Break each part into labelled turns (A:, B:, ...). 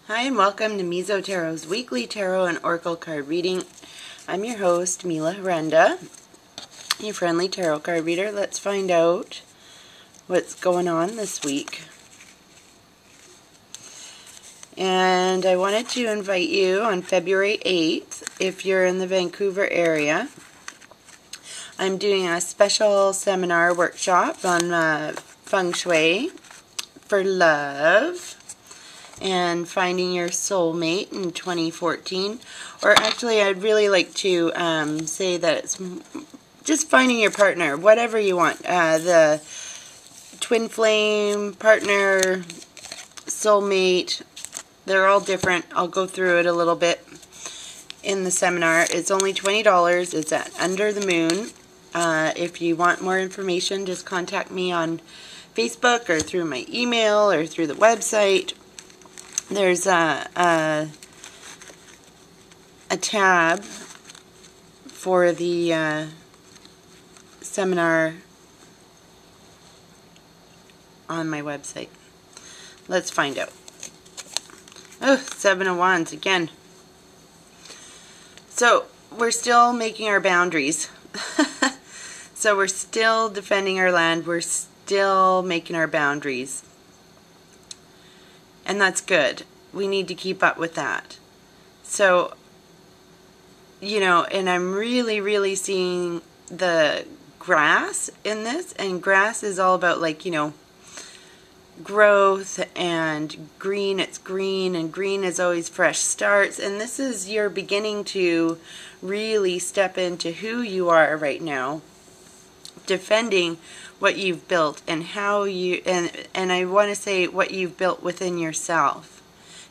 A: Hi and welcome to Mizotarot's weekly tarot and oracle card reading. I'm your host, Mila Herenda, your friendly tarot card reader. Let's find out what's going on this week. And I wanted to invite you on February 8th, if you're in the Vancouver area. I'm doing a special seminar workshop on feng shui for love and finding your soulmate in 2014. Or actually, I'd really like to say that it's just finding your partner, whatever you want. The twin flame, partner, soulmate, they're all different. I'll go through it a little bit in the seminar. It's only $20. It's at Under the Moon. If you want more information, just contact me on Facebook or through my email or through the website. There's a tab for the seminar on my website. Let's find out. Oh, Seven of Wands again. So we're still making our boundaries. So we're still defending our land. We're still making our boundaries. And that's good. We need to keep up with that. So, you know, and I'm really seeing the grass in this. And grass is all about, like, you know, growth and green. It's green, and green is always fresh starts. And this is you're beginning to really step into who you are right now, defending what you've built and how you, and I want to say what you've built within yourself,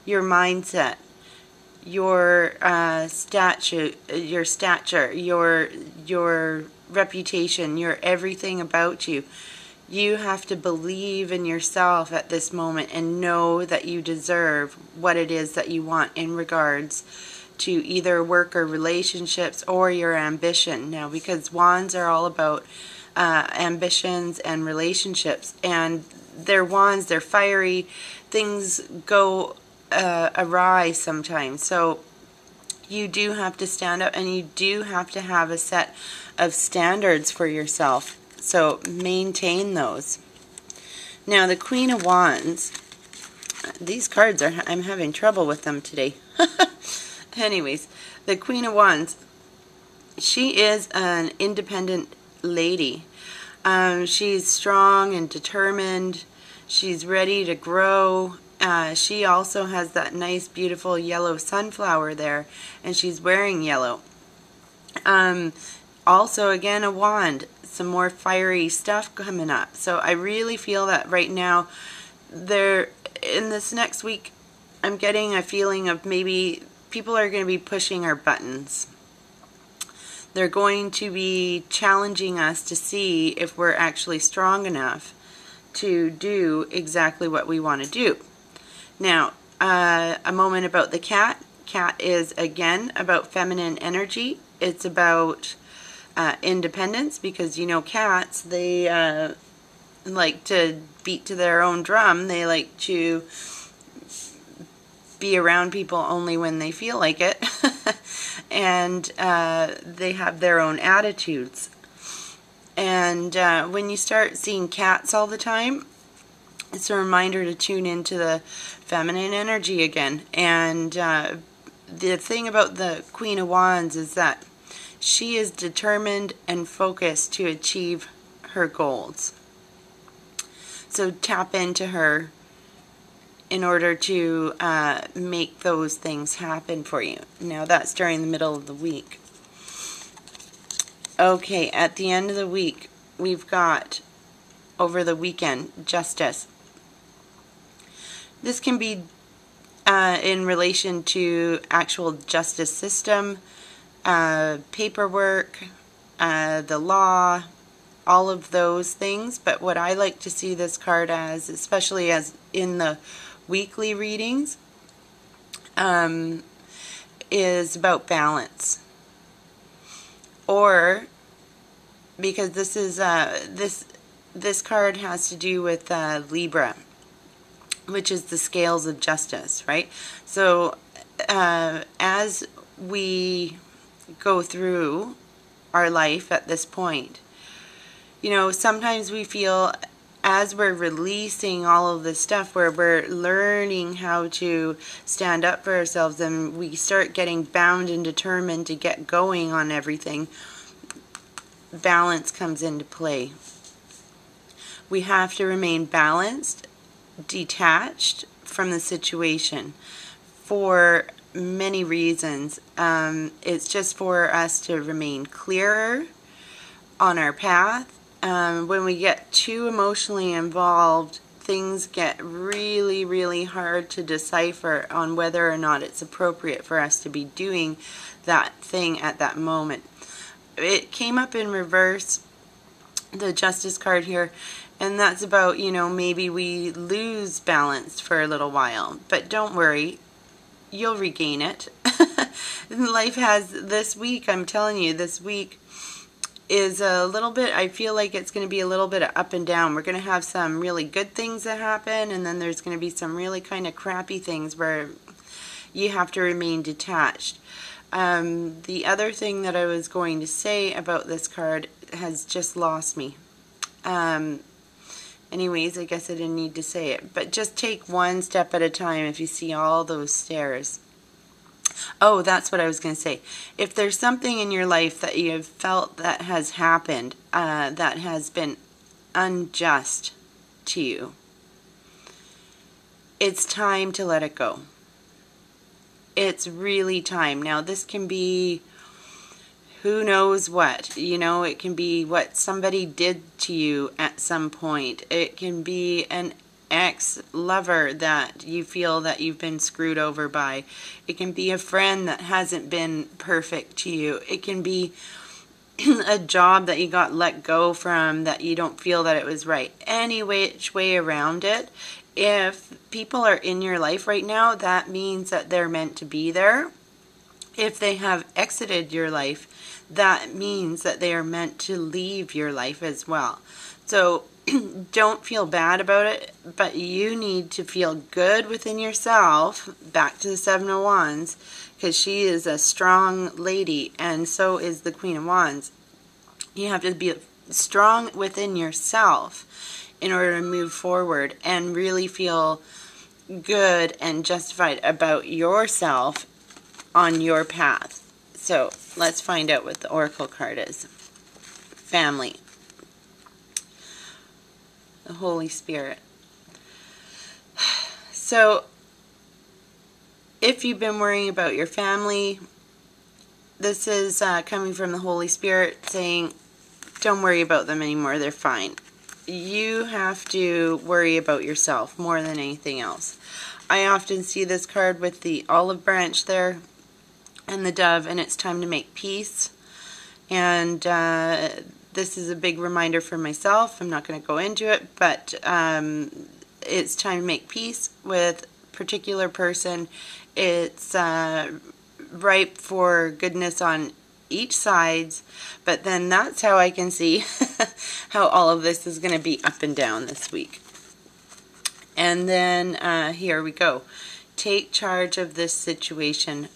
A: your mindset, your stature, your reputation, your everything about you. You have to believe in yourself at this moment and know that you deserve what it is that you want in regards to either work or relationships or your ambition. Now, because wands are all about ambitions and relationships, and they're wands, they're fiery, things go awry sometimes. So you do have to stand up, and you do have to have a set of standards for yourself. So maintain those. Now the Queen of Wands, these cards are, I'm having trouble with them today. Anyways, the Queen of Wands, she is an independent lady. She's strong and determined. She's ready to grow. She also has that nice, beautiful yellow sunflower there, and she's wearing yellow. Also, again, a wand. Some more fiery stuff coming up. So I really feel that right now, in this next week, I'm getting a feeling of maybe people are going to be pushing our buttons. They're going to be challenging us to see if we're actually strong enough to do exactly what we want to do. Now, a moment about the cat. Cat is, again, about feminine energy. It's about independence, because, you know, cats, they like to beat to their own drum. They like to be around people only when they feel like it. And they have their own attitudes. And when you start seeing cats all the time, it's a reminder to tune into the feminine energy again. And the thing about the Queen of Wands is that she is determined and focused to achieve her goals. So tap into her in order to make those things happen for you. Now that's during the middle of the week. Okay, at the end of the week, we've got, over the weekend, justice. This can be in relation to actual justice system, paperwork, the law, all of those things. But what I like to see this card as, especially as in the weekly readings, is about balance. Or, because this is this card has to do with Libra. which is the scales of justice, right? So as we go through our life at this point, you know, sometimes we feel as we're releasing all of this stuff, where we're learning how to stand up for ourselves, and we start getting bound and determined to get going on everything, balance comes into play. We have to remain balanced, detached from the situation for many reasons. It's just for us to remain clearer on our path. When we get too emotionally involved, things get really, really hard to decipher on whether or not it's appropriate for us to be doing that thing at that moment. It came up in reverse, the Justice card here, and that's about, you know, maybe we lose balance for a little while, but don't worry, you'll regain it. Life has, this week, I'm telling you, this week is a little bit, I feel like it's going to be a little bit of up and down. We're going to have some really good things that happen, and then there's going to be some really kind of crappy things where you have to remain detached. The other thing that I was going to say about this card has just lost me. Anyways, I guess I didn't need to say it, but just take one step at a time if you see all those stairs. Oh, that's what I was going to say. If there's something in your life that you have felt that has happened, that has been unjust to you, it's time to let it go. It's really time. Now, this can be who knows what. You know, it can be what somebody did to you at some point. It can be an ex-lover that you feel that you've been screwed over by. It can be a friend that hasn't been perfect to you. It can be a job that you got let go from that you don't feel that it was right. Any which way around it, if people are in your life right now, that means that they're meant to be there. If they have exited your life, that means that they are meant to leave your life as well. So don't feel bad about it, but you need to feel good within yourself. Back to the Seven of Wands, because she is a strong lady, and so is the Queen of Wands. You have to be strong within yourself in order to move forward and really feel good and justified about yourself on your path. So let's find out what the Oracle card is. Family. The Holy Spirit. So if you've been worrying about your family, this is coming from the Holy Spirit saying, don't worry about them anymore, they're fine. You have to worry about yourself more than anything else. I often see this card with the olive branch there and the dove, and it's time to make peace. And this is a big reminder for myself. I'm not going to go into it, but it's time to make peace with a particular person. It's ripe for goodness on each side, but then that's how I can see how all of this is going to be up and down this week. And then here we go. Take charge of this situation,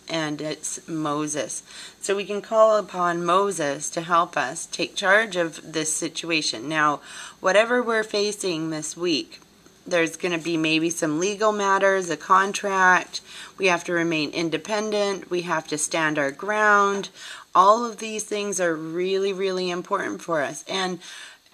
A: and it's Moses. So we can call upon Moses to help us take charge of this situation. Now, whatever we're facing this week, there's going to be maybe some legal matters, a contract. We have to remain independent. We have to stand our ground. All of these things are really, really important for us. And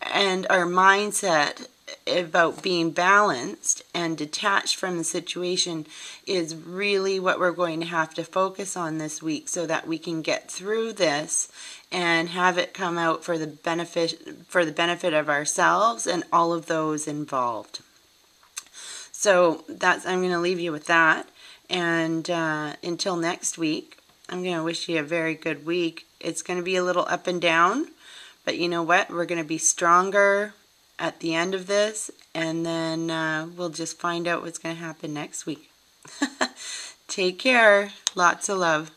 A: our mindset about being balanced and detached from the situation is really what we're going to have to focus on this week, so that we can get through this and have it come out for the benefit of ourselves and all of those involved. So I'm going to leave you with that, and until next week, I'm going to wish you a very good week. It's going to be a little up and down, but you know what? We're going to be stronger at the end of this, and then we'll just find out what's going to happen next week. Take care. Lots of love.